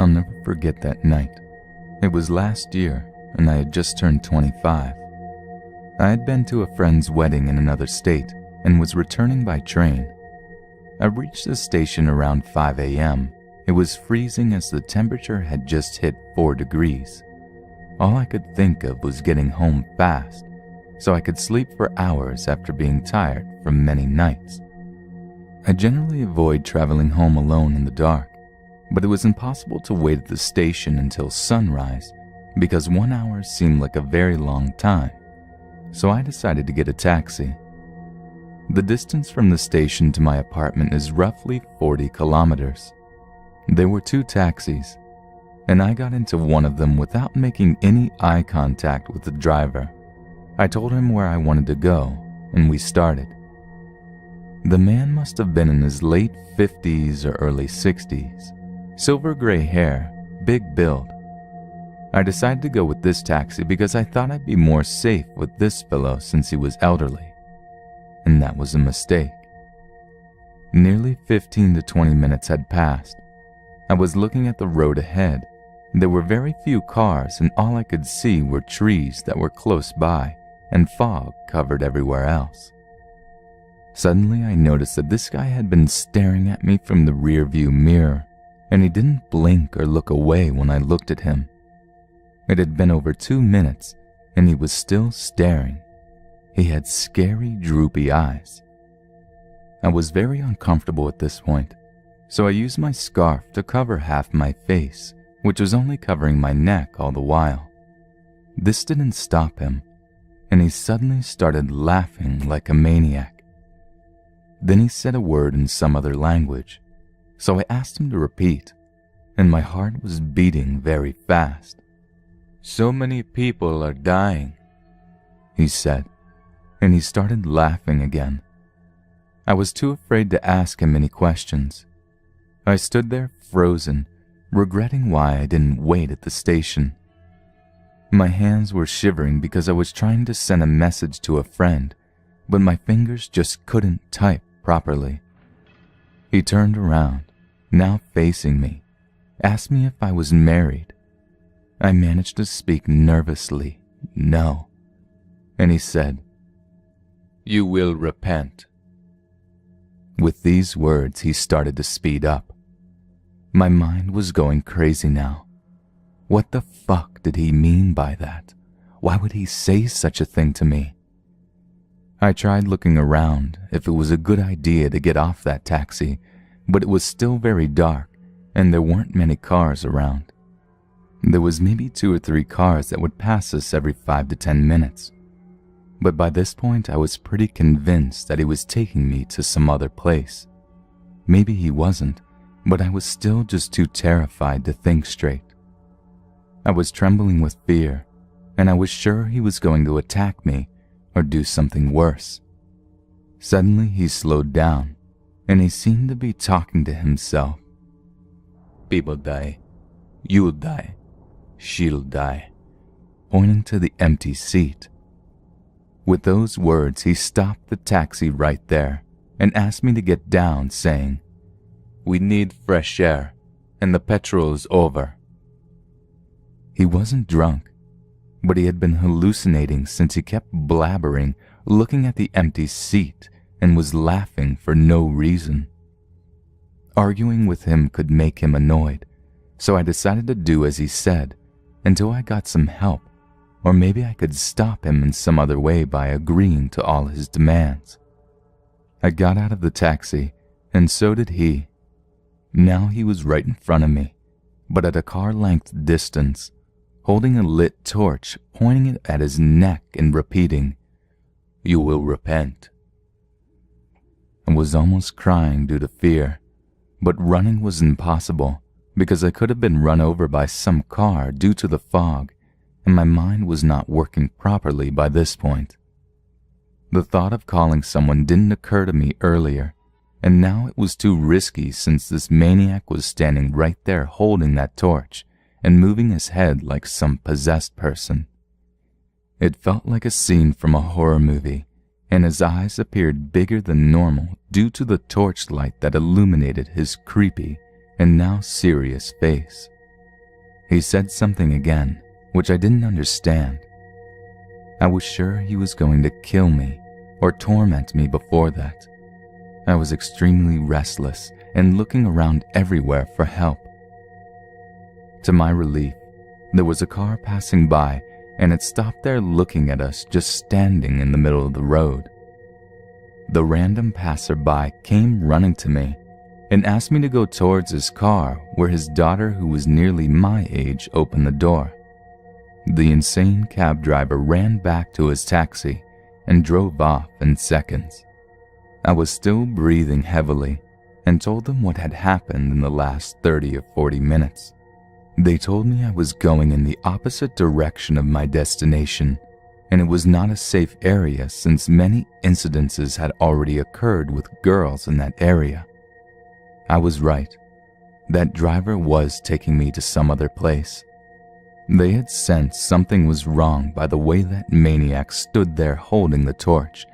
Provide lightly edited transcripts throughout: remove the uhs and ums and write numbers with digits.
never forget that night. It was last year, and I had just turned 25. I had been to a friend's wedding in another state and was returning by train. I reached the station around 5 a.m. It was freezing as the temperature had just hit 4 degrees. All I could think of was getting home fast, so I could sleep for hours after being tired from many nights. I generally avoid traveling home alone in the dark, but it was impossible to wait at the station until sunrise because 1 hour seemed like a very long time, so I decided to get a taxi. The distance from the station to my apartment is roughly 40 kilometers. There were 2 taxis, and I got into one of them without making any eye contact with the driver. I told him where I wanted to go, and we started. The man must have been in his late 50s or early 60s. Silver gray hair, big build. I decided to go with this taxi because I thought I'd be more safe with this fellow since he was elderly. And that was a mistake. Nearly 15 to 20 minutes had passed. I was looking at the road ahead. There were very few cars, and all I could see were trees that were close by and fog covered everywhere else. Suddenly I noticed that this guy had been staring at me from the rearview mirror, and he didn't blink or look away when I looked at him. It had been over 2 minutes, and he was still staring. He had scary, droopy eyes. I was very uncomfortable at this point, so I used my scarf to cover half my face, which was only covering my neck all the while. This didn't stop him, and he suddenly started laughing like a maniac. Then he said a word in some other language, so I asked him to repeat, and my heart was beating very fast. "So many people are dying," he said, and he started laughing again. I was too afraid to ask him any questions. I stood there frozen, regretting why I didn't wait at the station. My hands were shivering because I was trying to send a message to a friend, but my fingers just couldn't type properly. He turned around, now facing me, asked me if I was married. I managed to speak nervously, "No," and he said, "You will repent." With these words, he started to speed up. My mind was going crazy now. What the fuck did he mean by that? Why would he say such a thing to me? I tried looking around if it was a good idea to get off that taxi, but it was still very dark and there weren't many cars around. There was maybe 2 or 3 cars that would pass us every 5 to 10 minutes. But by this point I was pretty convinced that he was taking me to some other place. Maybe he wasn't, but I was still just too terrified to think straight. I was trembling with fear, and I was sure he was going to attack me or do something worse. Suddenly he slowed down, and he seemed to be talking to himself. "People die. You'll die. She'll die," pointing to the empty seat. With those words, he stopped the taxi right there and asked me to get down, saying, "We need fresh air, and the petrol's over." He wasn't drunk, but he had been hallucinating since he kept blabbering, looking at the empty seat, and was laughing for no reason. Arguing with him could make him annoyed, so I decided to do as he said until I got some help, or maybe I could stop him in some other way by agreeing to all his demands. I got out of the taxi, and so did he. Now he was right in front of me, but at a car-length distance, holding a lit torch, pointing it at his neck and repeating, "You will repent." I was almost crying due to fear, but running was impossible because I could have been run over by some car due to the fog, and my mind was not working properly by this point. The thought of calling someone didn't occur to me earlier, and now it was too risky since this maniac was standing right there holding that torch and moving his head like some possessed person. It felt like a scene from a horror movie, and his eyes appeared bigger than normal due to the torchlight that illuminated his creepy and now serious face. He said something again, which I didn't understand. I was sure he was going to kill me or torment me before that. I was extremely restless and looking around everywhere for help. To my relief, there was a car passing by and it stopped there looking at us just standing in the middle of the road. The random passerby came running to me and asked me to go towards his car where his daughter, who was nearly my age, opened the door. The insane cab driver ran back to his taxi and drove off in seconds. I was still breathing heavily and told them what had happened in the last 30 or 40 minutes. They told me I was going in the opposite direction of my destination, and it was not a safe area since many incidences had already occurred with girls in that area. I was right. That driver was taking me to some other place. They had sensed something was wrong by the way that maniac stood there holding the torch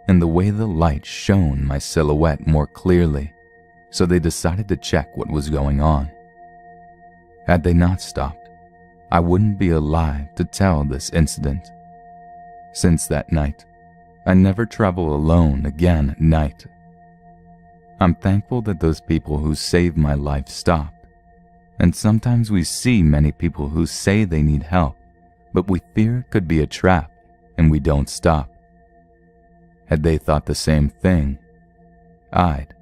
and the way the light shone my silhouette more clearly, so they decided to check what was going on. Had they not stopped, I wouldn't be alive to tell this incident. Since that night, I never travel alone again at night. I'm thankful that those people who saved my life stopped, and sometimes we see many people who say they need help, but we fear it could be a trap and we don't stop. Had they thought the same thing, I'd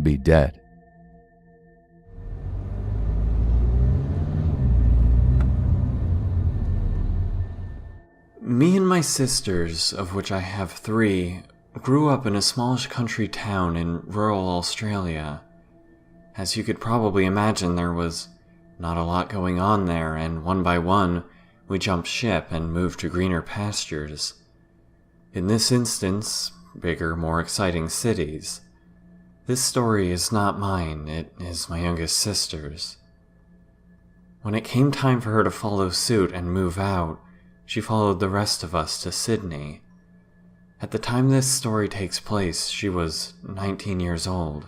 be dead. Me and my sisters, of which I have 3, grew up in a smallish country town in rural Australia. As you could probably imagine, there was not a lot going on there, and one by one, we jumped ship and moved to greener pastures. In this instance, bigger, more exciting cities. This story is not mine, it is my youngest sister's. When it came time for her to follow suit and move out, she followed the rest of us to Sydney. At the time this story takes place, she was 19 years old.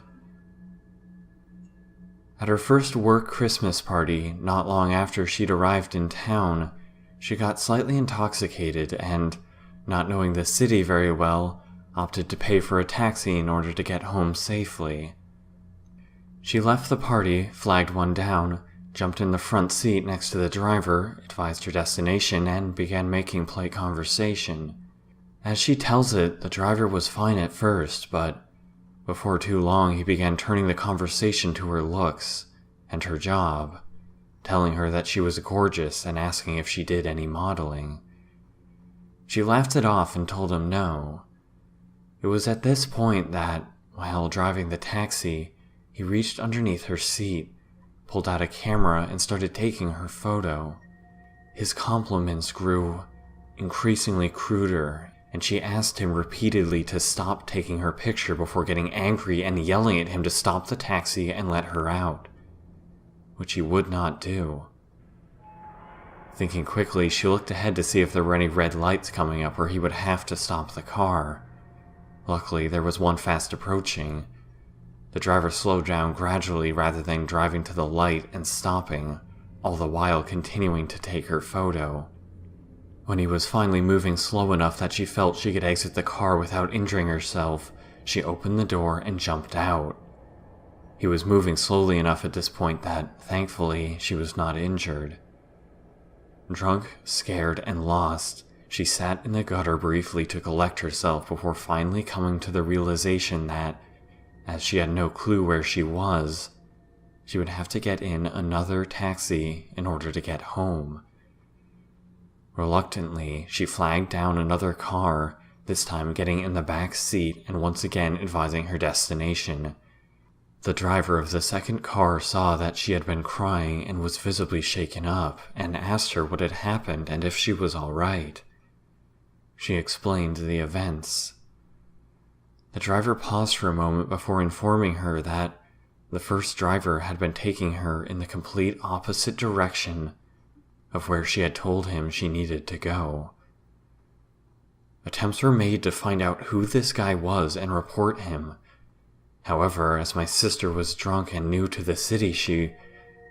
At her first work Christmas party, not long after she'd arrived in town, she got slightly intoxicated and, not knowing the city very well, opted to pay for a taxi in order to get home safely. She left the party, flagged one down, jumped in the front seat next to the driver, advised her destination, and began making polite conversation. As she tells it, the driver was fine at first, but before too long he began turning the conversation to her looks and her job, telling her that she was gorgeous and asking if she did any modeling. She laughed it off and told him no. It was at this point that, while driving the taxi, he reached underneath her seat, pulled out a camera, and started taking her photo. His compliments grew increasingly cruder, and she asked him repeatedly to stop taking her picture before getting angry and yelling at him to stop the taxi and let her out, which he would not do. Thinking quickly, she looked ahead to see if there were any red lights coming up where he would have to stop the car. Luckily, there was one fast approaching. The driver slowed down gradually rather than driving to the light and stopping, all the while continuing to take her photo. When he was finally moving slow enough that she felt she could exit the car without injuring herself, she opened the door and jumped out. He was moving slowly enough at this point that, thankfully, she was not injured. Drunk, scared, and lost, she sat in the gutter briefly to collect herself before finally coming to the realization that, as she had no clue where she was, she would have to get in another taxi in order to get home. Reluctantly, she flagged down another car, this time getting in the back seat and once again advising her destination. The driver of the second car saw that she had been crying and was visibly shaken up, and asked her what had happened and if she was all right. She explained the events. The driver paused for a moment before informing her that the first driver had been taking her in the complete opposite direction of where she had told him she needed to go. Attempts were made to find out who this guy was and report him. However, as my sister was drunk and new to the city, she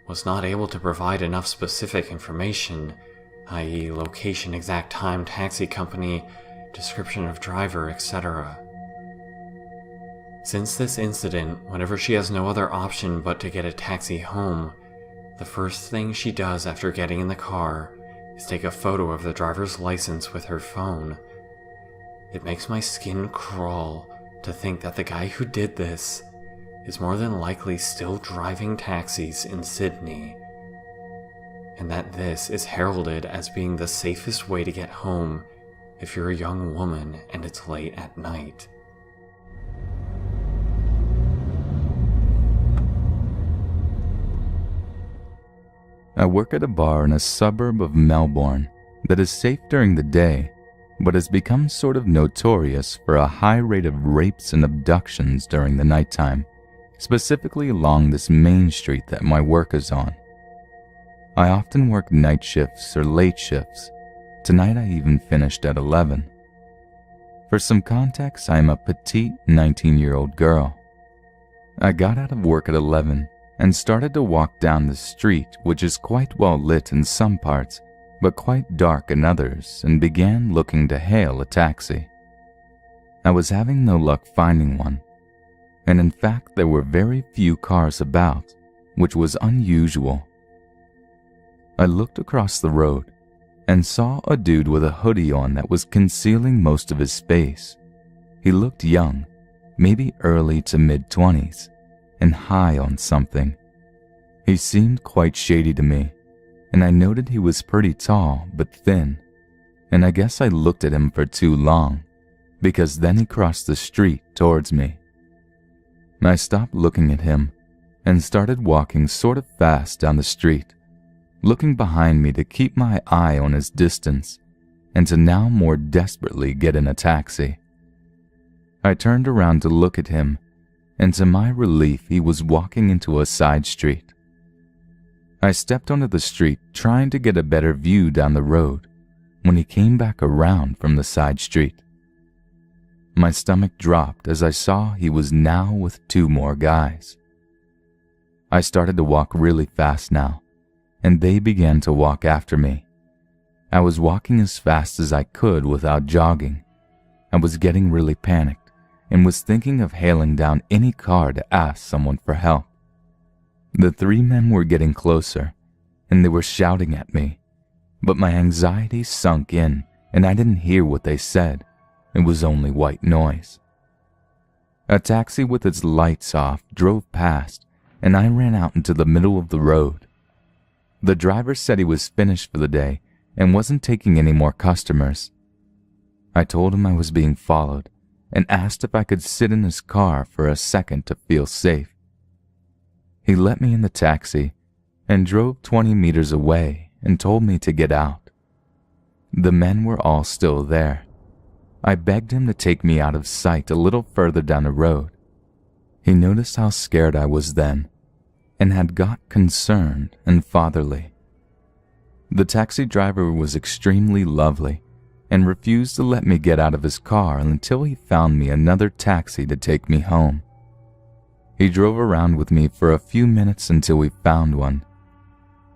was not able to provide enough specific information, i.e. location, exact time, taxi company, description of driver, etc. Since this incident, whenever she has no other option but to get a taxi home, the first thing she does after getting in the car is take a photo of the driver's license with her phone. It makes my skin crawl to think that the guy who did this is more than likely still driving taxis in Sydney, and that this is heralded as being the safest way to get home if you're a young woman and it's late at night. I work at a bar in a suburb of Melbourne that is safe during the day, but has become sort of notorious for a high rate of rapes and abductions during the nighttime, specifically along this main street that my work is on. I often work night shifts or late shifts. Tonight I even finished at 11. For some context, I am a petite 19-year-old girl. I got out of work at 11 and started to walk down the street, which is quite well lit in some parts, but quite dark in others, and began looking to hail a taxi. I was having no luck finding one, and in fact there were very few cars about, which was unusual. I looked across the road and saw a dude with a hoodie on that was concealing most of his face. He looked young, maybe early to mid-20s, and high on something. He seemed quite shady to me, and I noted he was pretty tall but thin, and I guess I looked at him for too long, because then he crossed the street towards me. I stopped looking at him and started walking sort of fast down the street, looking behind me to keep my eye on his distance and to now more desperately get in a taxi. I turned around to look at him, and to my relief he was walking into a side street. I stepped onto the street trying to get a better view down the road when he came back around from the side street. My stomach dropped as I saw he was now with two more guys. I started to walk really fast now, and they began to walk after me. I was walking as fast as I could without jogging. I was getting really panicked and was thinking of hailing down any car to ask someone for help. The three men were getting closer, and they were shouting at me, but my anxiety sunk in and I didn't hear what they said. It was only white noise. A taxi with its lights off drove past, and I ran out into the middle of the road. The driver said he was finished for the day and wasn't taking any more customers. I told him I was being followed and asked if I could sit in his car for a second to feel safe. He let me in the taxi and drove 20 meters away and told me to get out. The men were all still there. I begged him to take me out of sight a little further down the road. He noticed how scared I was then and had got concerned and fatherly. The taxi driver was extremely lovely and refused to let me get out of his car until he found me another taxi to take me home. He drove around with me for a few minutes until we found one.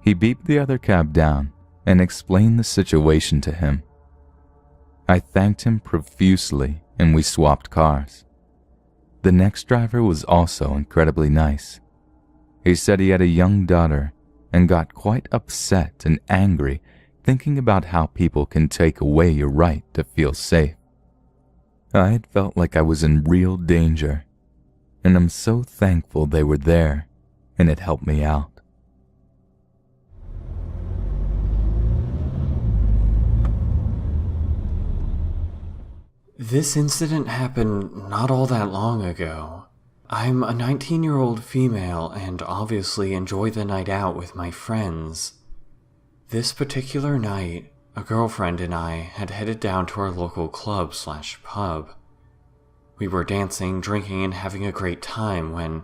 He beeped the other cab down and explained the situation to him. I thanked him profusely and we swapped cars. The next driver was also incredibly nice. He said he had a young daughter and got quite upset and angry thinking about how people can take away your right to feel safe. I had felt like I was in real danger, and I'm so thankful they were there and it helped me out. This incident happened not all that long ago. I'm a 19-year-old female and obviously enjoy the night out with my friends. This particular night, a girlfriend and I had headed down to our local club/pub. We were dancing, drinking, and having a great time when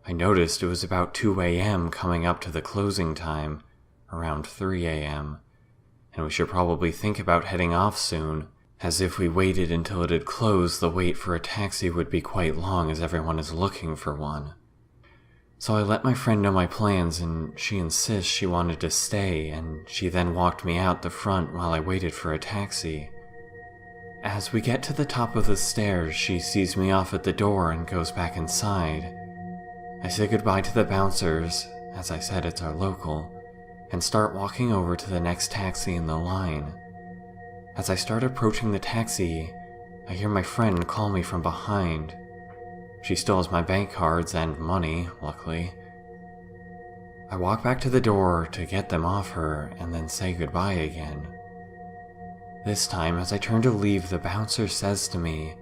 I noticed it was about 2 a.m. coming up to the closing time, around 3 a.m., and we should probably think about heading off soon, as if we waited until it had closed, the wait for a taxi would be quite long as everyone is looking for one. So I let my friend know my plans, and she insists she wanted to stay, and she then walked me out the front while I waited for a taxi. As we get to the top of the stairs, she sees me off at the door and goes back inside. I say goodbye to the bouncers, as I said it's our local, and start walking over to the next taxi in the line. As I start approaching the taxi, I hear my friend call me from behind. She still has my bank cards and money, luckily. I walk back to the door to get them off her and then say goodbye again. This time, as I turn to leave, the bouncer says to me,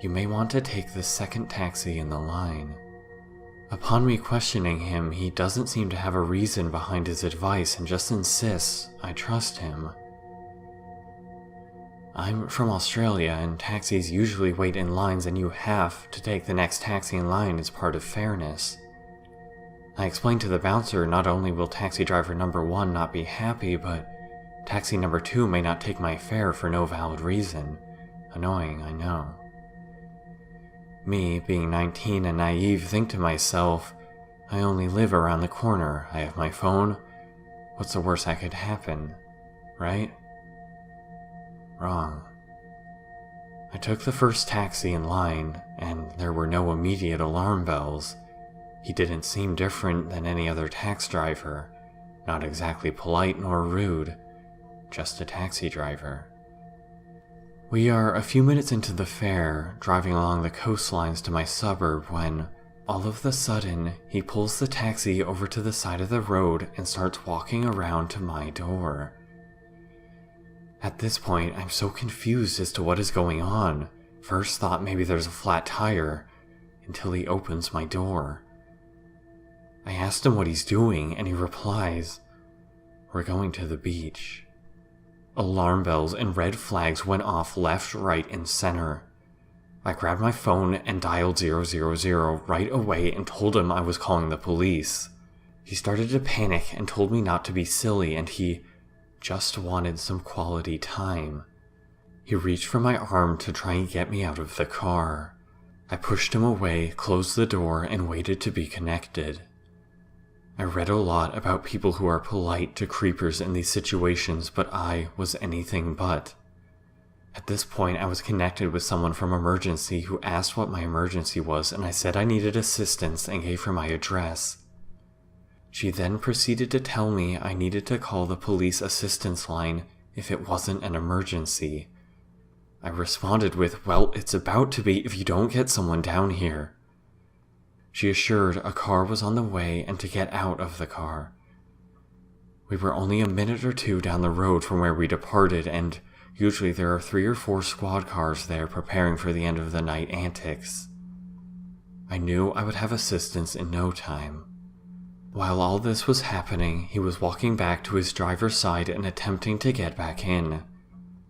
"You may want to take the second taxi in the line." Upon me questioning him, he doesn't seem to have a reason behind his advice and just insists I trust him. I'm from Australia, and taxis usually wait in lines, and you have to take the next taxi in line as part of fairness. I explained to the bouncer not only will taxi driver number 1 not be happy, but taxi number 2 may not take my fare for no valid reason. Annoying, I know. Me, being 19 and naive, think to myself, I only live around the corner, I have my phone, what's the worst that could happen, right? Wrong. I took the first taxi in line, and there were no immediate alarm bells. He didn't seem different than any other taxi driver, not exactly polite nor rude, just a taxi driver. We are a few minutes into the fare, driving along the coastlines to my suburb when, all of a sudden, he pulls the taxi over to the side of the road and starts walking around to my door. At this point, I'm so confused as to what is going on. First thought maybe there's a flat tire, until he opens my door. I asked him what he's doing, and he replies, "We're going to the beach." Alarm bells and red flags went off left, right, and center. I grabbed my phone and dialed 000 right away and told him I was calling the police. He started to panic and told me not to be silly, and he just wanted some quality time. He reached for my arm to try and get me out of the car. I pushed him away, closed the door, and waited to be connected. I read a lot about people who are polite to creepers in these situations, but I was anything but. At this point, I was connected with someone from emergency who asked what my emergency was, and I said I needed assistance and gave her my address. She then proceeded to tell me I needed to call the police assistance line if it wasn't an emergency. I responded with, "Well, it's about to be if you don't get someone down here." She assured a car was on the way and to get out of the car. We were only a minute or two down the road from where we departed, and usually there are 3 or 4 squad cars there preparing for the end of the night antics. I knew I would have assistance in no time. While all this was happening, he was walking back to his driver's side and attempting to get back in.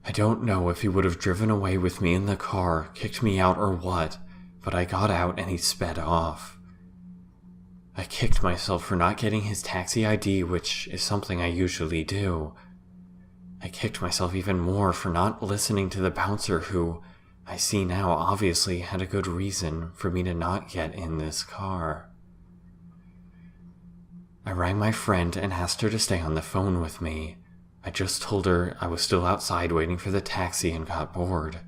I don't know if he would have driven away with me in the car, kicked me out or what, but I got out and he sped off. I kicked myself for not getting his taxi ID, which is something I usually do. I kicked myself even more for not listening to the bouncer who, I see now, obviously had a good reason for me to not get in this car. I rang my friend and asked her to stay on the phone with me. I just told her I was still outside waiting for the taxi and got bored.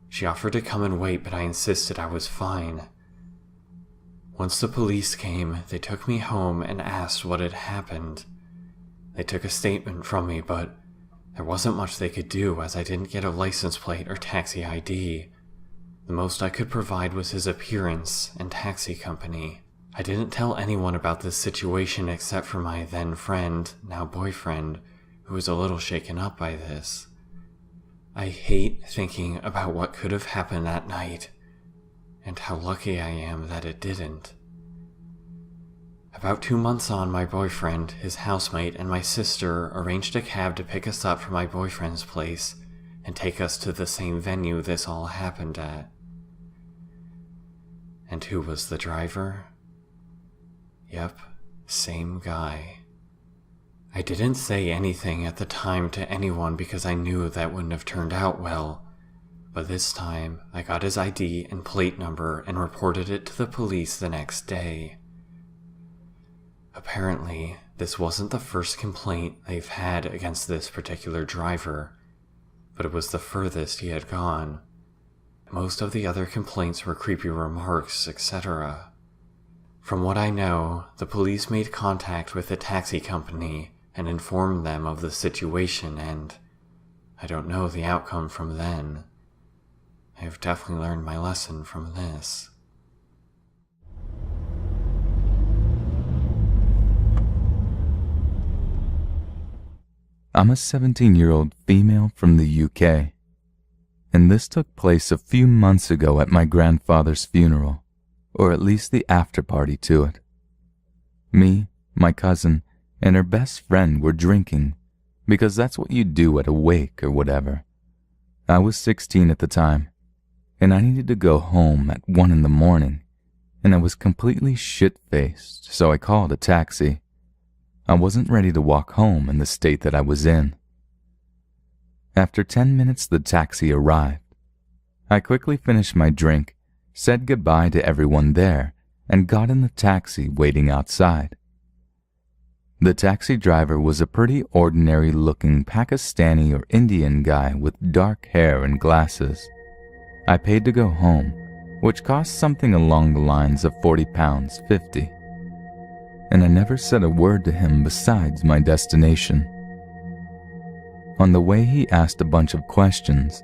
She offered to come and wait, but I insisted I was fine. Once the police came, they took me home and asked what had happened. They took a statement from me, but there wasn't much they could do as I didn't get a license plate or taxi ID. The most I could provide was his appearance and taxi company. I didn't tell anyone about this situation except for my then friend, now boyfriend, who was a little shaken up by this. I hate thinking about what could have happened that night, and how lucky I am that it didn't. About 2 months on, my boyfriend, his housemate, and my sister arranged a cab to pick us up from my boyfriend's place and take us to the same venue this all happened at. And who was the driver? Yep, same guy. I didn't say anything at the time to anyone because I knew that wouldn't have turned out well, but this time I got his ID and plate number and reported it to the police the next day. Apparently, this wasn't the first complaint they've had against this particular driver, but it was the furthest he had gone. Most of the other complaints were creepy remarks, etc. From what I know, the police made contact with the taxi company and informed them of the situation, and I don't know the outcome from then. I have definitely learned my lesson from this. I'm a 17-year-old female from the UK, and this took place a few months ago at my grandfather's funeral, or at least the after-party to it. Me, my cousin, and her best friend were drinking, because that's what you do at a wake or whatever. I was 16 at the time, and I needed to go home at 1 in the morning, and I was completely shit-faced, so I called a taxi. I wasn't ready to walk home in the state that I was in. After 10 minutes, the taxi arrived. I quickly finished my drink, said goodbye to everyone there, and got in the taxi waiting outside. The taxi driver was a pretty ordinary-looking Pakistani or Indian guy with dark hair and glasses. I paid to go home, which cost something along the lines of £40.50. And I never said a word to him besides my destination. On the way, he asked a bunch of questions,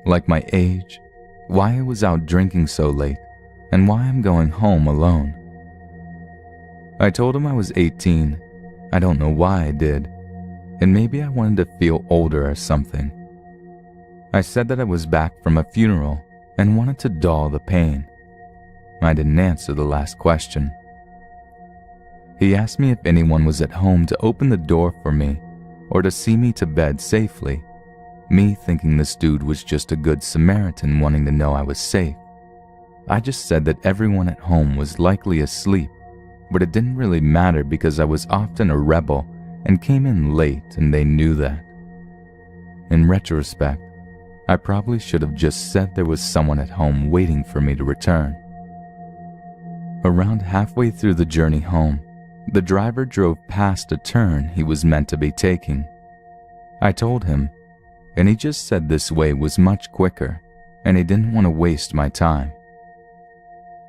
like my age, why I was out drinking so late, and why I'm going home alone. I told him I was 18. I don't know why I did, and maybe I wanted to feel older or something. I said that I was back from a funeral and wanted to dull the pain. I didn't answer the last question. He asked me if anyone was at home to open the door for me or to see me to bed safely, me thinking this dude was just a good Samaritan wanting to know I was safe. I just said that everyone at home was likely asleep, but it didn't really matter because I was often a rebel and came in late and they knew that. In retrospect, I probably should have just said there was someone at home waiting for me to return. Around halfway through the journey home, the driver drove past a turn he was meant to be taking. I told him, and he just said this way was much quicker, and he didn't want to waste my time.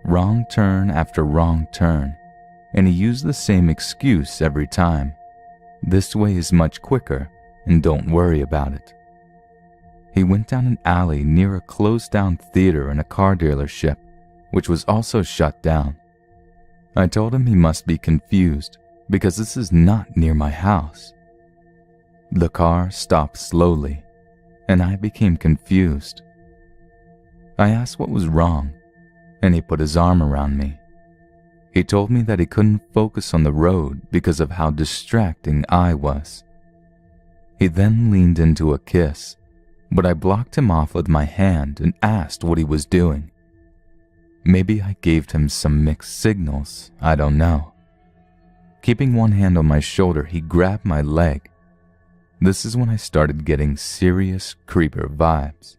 Wrong turn after wrong turn, and he used the same excuse every time. This way is much quicker, and don't worry about it. He went down an alley near a closed-down theater and a car dealership, which was also shut down. I told him he must be confused because this is not near my house. The car stopped slowly, and I became confused. I asked what was wrong, and he put his arm around me. He told me that he couldn't focus on the road because of how distracting I was. He then leaned into a kiss, but I blocked him off with my hand and asked what he was doing. Maybe I gave him some mixed signals, I don't know. Keeping one hand on my shoulder, he grabbed my leg. This is when I started getting serious creeper vibes.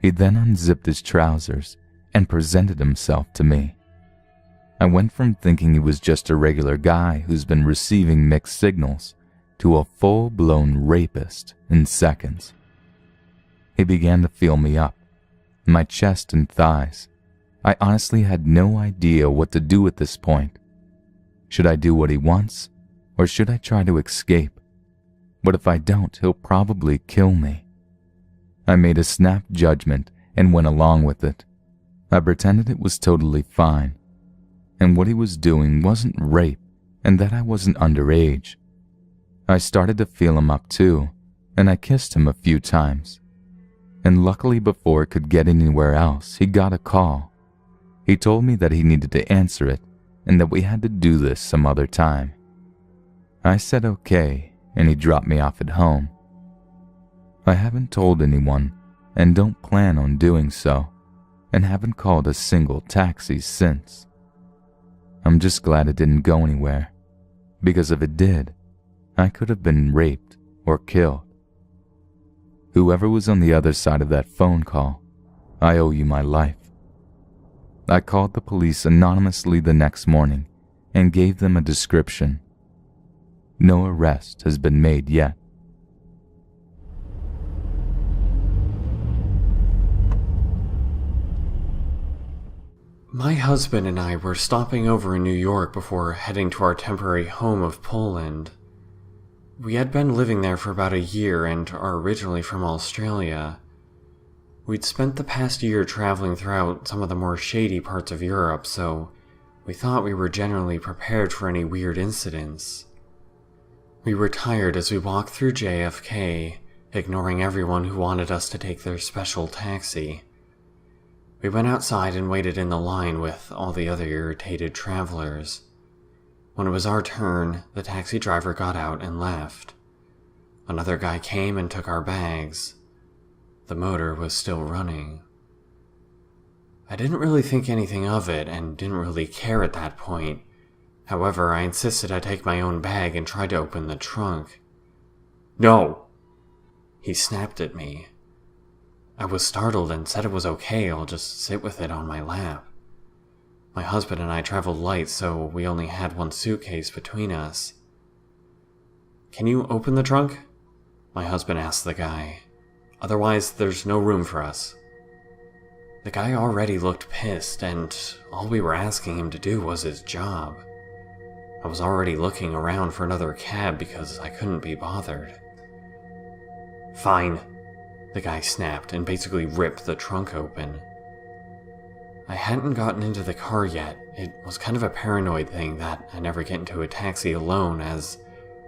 He then unzipped his trousers and presented himself to me. I went from thinking he was just a regular guy who's been receiving mixed signals to a full-blown rapist in seconds. He began to feel me up, my chest and thighs. I honestly had no idea what to do at this point. Should I do what he wants, or should I try to escape? But if I don't, he'll probably kill me. I made a snap judgment and went along with it. I pretended it was totally fine, and what he was doing wasn't rape, and that I wasn't underage. I started to feel him up too, and I kissed him a few times. And luckily, before it could get anywhere else, he got a call. He told me that he needed to answer it and that we had to do this some other time. I said okay, and he dropped me off at home. I haven't told anyone and don't plan on doing so, and haven't called a single taxi since. I'm just glad it didn't go anywhere, because if it did, I could have been raped or killed. Whoever was on the other side of that phone call, I owe you my life. I called the police anonymously the next morning and gave them a description. No arrest has been made yet. My husband and I were stopping over in New York before heading to our temporary home of Poland. We had been living there for about a year and are originally from Australia. We'd spent the past year traveling throughout some of the more shady parts of Europe, so we thought we were generally prepared for any weird incidents. We were tired as we walked through JFK, ignoring everyone who wanted us to take their special taxi. We went outside and waited in the line with all the other irritated travelers. When it was our turn, the taxi driver got out and left. Another guy came and took our bags. The motor was still running. I didn't really think anything of it and didn't really care at that point. However, I insisted I take my own bag and tried to open the trunk. "No!" He snapped at me. I was startled and said it was okay, I'll just sit with it on my lap. My husband and I traveled light, so we only had one suitcase between us. "Can you open the trunk?" my husband asked the guy. "Otherwise, there's no room for us." The guy already looked pissed, and all we were asking him to do was his job. I was already looking around for another cab because I couldn't be bothered. "Fine," the guy snapped and basically ripped the trunk open. I hadn't gotten into the car yet. It was kind of a paranoid thing that I never get into a taxi alone as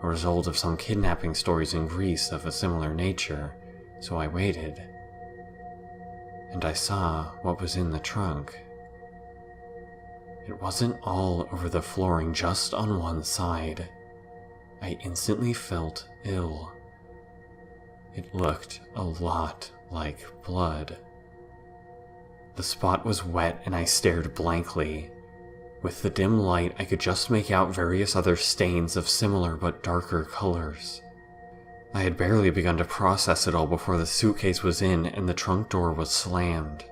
a result of some kidnapping stories in Greece of a similar nature, so I waited. And I saw what was in the trunk. It wasn't all over the flooring, just on one side. I instantly felt ill. It looked a lot like blood. The spot was wet and I stared blankly. With the dim light, I could just make out various other stains of similar but darker colors. I had barely begun to process it all before the suitcase was in and the trunk door was slammed.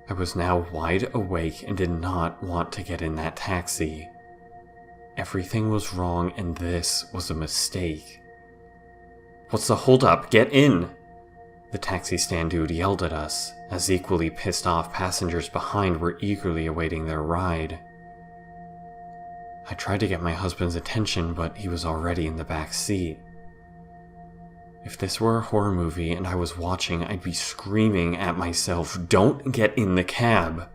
I was now wide awake and did not want to get in that taxi. Everything was wrong and this was a mistake. "What's the holdup? Get in!" The taxi stand dude yelled at us, as equally pissed off passengers behind were eagerly awaiting their ride. I tried to get my husband's attention, but he was already in the back seat. If this were a horror movie and I was watching, I'd be screaming at myself, "Don't get in the cab!"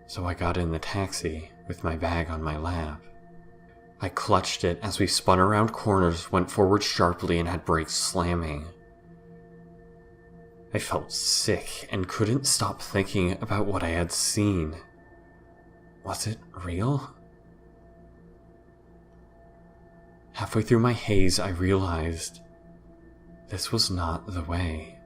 So I got in the taxi with my bag on my lap. I clutched it as we spun around corners, went forward sharply, and had brakes slamming. I felt sick and couldn't stop thinking about what I had seen. Was it real? Halfway through my haze, I realized this was not the way.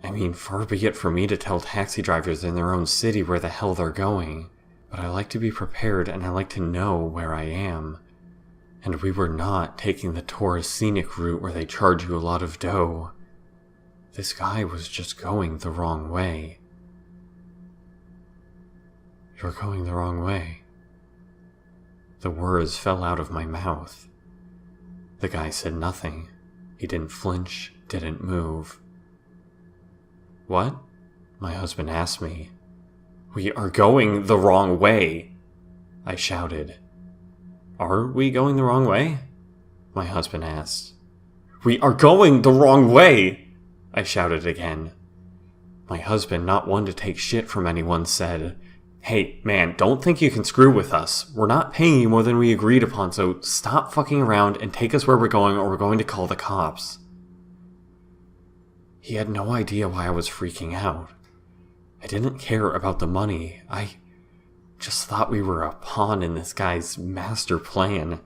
I mean, far be it for me to tell taxi drivers in their own city where the hell they're going, but I like to be prepared and I like to know where I am. And we were not taking the tourist scenic route where they charge you a lot of dough. This guy was just going the wrong way. "You're going the wrong way." The words fell out of my mouth. The guy said nothing. He didn't flinch, didn't move. "What?" my husband asked me. "We are going the wrong way," I shouted. "Are we going the wrong way?" my husband asked. "We are going the wrong way!" I shouted again. My husband, not one to take shit from anyone, said, "Hey, man, don't think you can screw with us. We're not paying you more than we agreed upon, so stop fucking around and take us where we're going or we're going to call the cops." He had no idea why I was freaking out. I didn't care about the money. I just thought we were a pawn in this guy's master plan.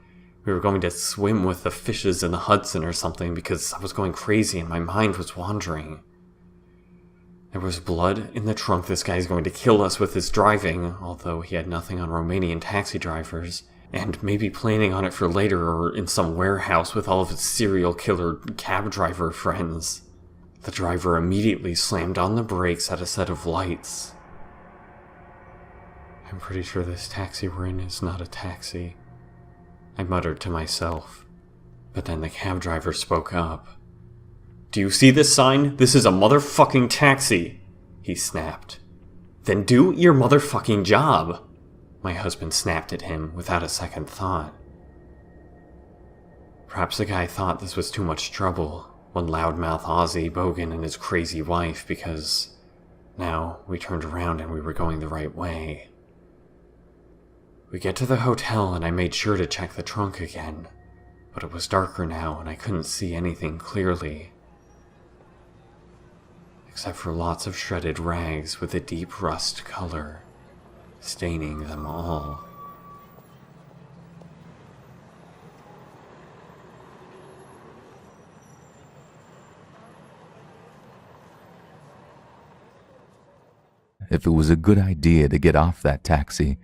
We were going to swim with the fishes in the Hudson or something because I was going crazy and my mind was wandering. There was blood in the trunk. This guy's going to kill us with his driving, although he had nothing on Romanian taxi drivers. and maybe planning on it for later or in some warehouse with all of its serial killer cab driver friends. The driver immediately slammed on the brakes at a set of lights. I'm pretty sure this taxi we're in is not a taxi, I muttered to myself, but then the cab driver spoke up. Do you see this sign? This is a motherfucking taxi, he snapped. Then do your motherfucking job, my husband snapped at him without a second thought. Perhaps the guy thought this was too much trouble, one loudmouth Aussie, Bogan, and his crazy wife, because now we turned around and we were going the right way. We get to the hotel and I made sure to check the trunk again, but it was darker now and I couldn't see anything clearly, except for lots of shredded rags with a deep rust color, staining them all. If it was a good idea to get off that taxi,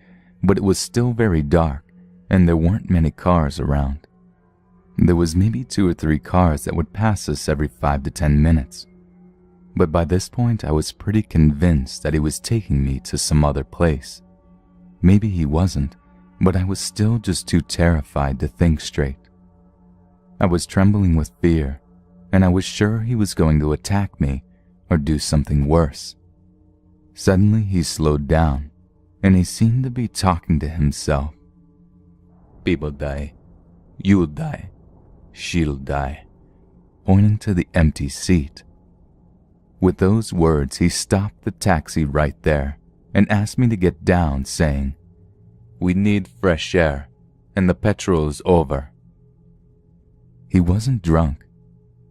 but it was still very dark and there weren't many cars around. There was maybe 2 or 3 cars that would pass us every 5 to 10 minutes. But by this point I was pretty convinced that he was taking me to some other place. Maybe he wasn't, but I was still just too terrified to think straight. I was trembling with fear, and I was sure he was going to attack me or do something worse. Suddenly he slowed down, and he seemed to be talking to himself. People die. You'll die. She'll die. Pointing to the empty seat. With those words, he stopped the taxi right there and asked me to get down, saying, "We need fresh air, and the petrol is over." He wasn't drunk,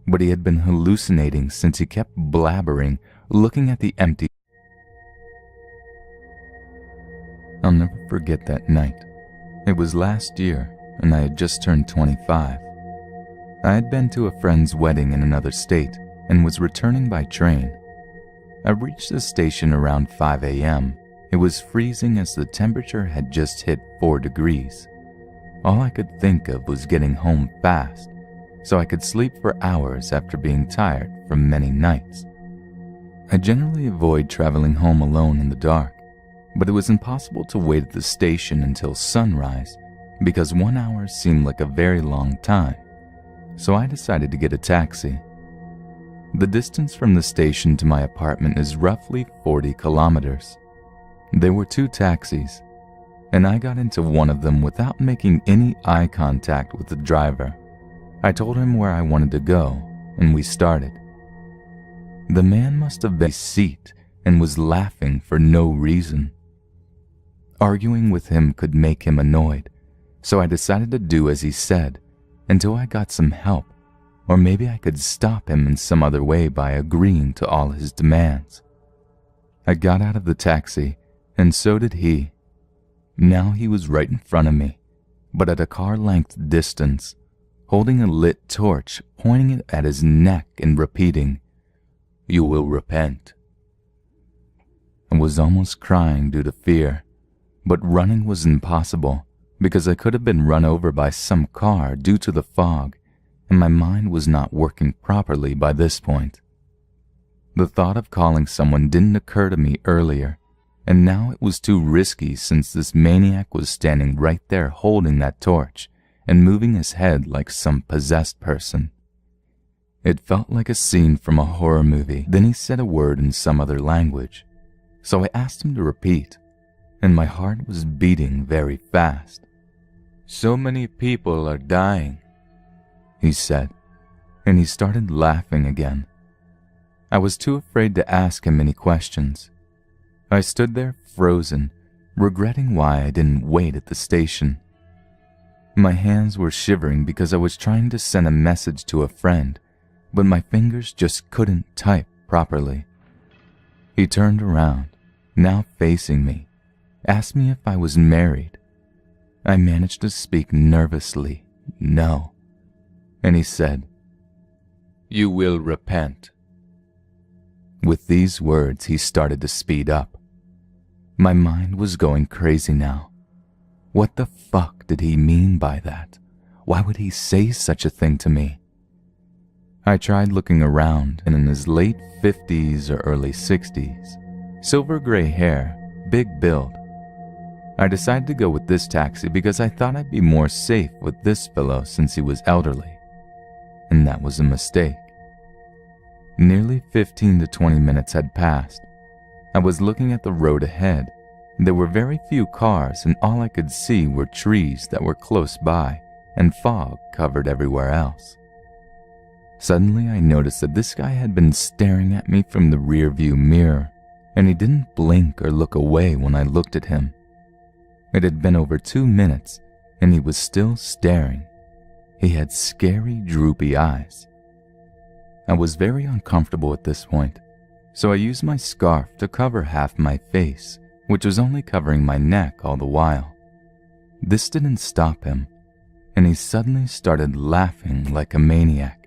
but he had been hallucinating since he kept blabbering, looking at the empty. I'll never forget that night. It was last year, and I had just turned 25. I had been to a friend's wedding in another state and was returning by train. I reached the station around 5 a.m. It was freezing as the temperature had just hit 4 degrees. All I could think of was getting home fast, so I could sleep for hours after being tired from many nights. I generally avoid traveling home alone in the dark, but it was impossible to wait at the station until sunrise because 1 hour seemed like a very long time, so I decided to get a taxi. The distance from the station to my apartment is roughly 40 kilometers. There were 2 taxis, and I got into one of them without making any eye contact with the driver. I told him where I wanted to go, and we started. The man must have been in his seat and was laughing for no reason. Arguing with him could make him annoyed, so I decided to do as he said until I got some help, or maybe I could stop him in some other way by agreeing to all his demands. I got out of the taxi, and so did he. Now he was right in front of me, but at a car-length distance, holding a lit torch, pointing it at his neck and repeating, "You will repent." I was almost crying due to fear, but running was impossible because I could have been run over by some car due to the fog, and my mind was not working properly by this point. The thought of calling someone didn't occur to me earlier, and now it was too risky since this maniac was standing right there holding that torch and moving his head like some possessed person. It felt like a scene from a horror movie. Then he said a word in some other language, so I asked him to repeat, and my heart was beating very fast. "So many people are dying," he said, and he started laughing again. I was too afraid to ask him any questions. I stood there frozen, regretting why I didn't wait at the station. My hands were shivering because I was trying to send a message to a friend, but my fingers just couldn't type properly. He turned around, now facing me, asked me if I was married. I managed to speak nervously, "No," and he said, "You will repent." With these words, he started to speed up. My mind was going crazy now. What the fuck did he mean by that? Why would he say such a thing to me? I tried looking around, and in his late 50s or early 60s, silver gray hair, big build. I decided to go with this taxi because I thought I'd be more safe with this fellow since he was elderly. And that was a mistake. Nearly 15 to 20 minutes had passed. I was looking at the road ahead. There were very few cars, and all I could see were trees that were close by and fog covered everywhere else. Suddenly I noticed that this guy had been staring at me from the rearview mirror, and he didn't blink or look away when I looked at him. It had been over 2 minutes, and he was still staring. He had scary, droopy eyes. I was very uncomfortable at this point, so I used my scarf to cover half my face, which was only covering my neck all the while. This didn't stop him, and he suddenly started laughing like a maniac.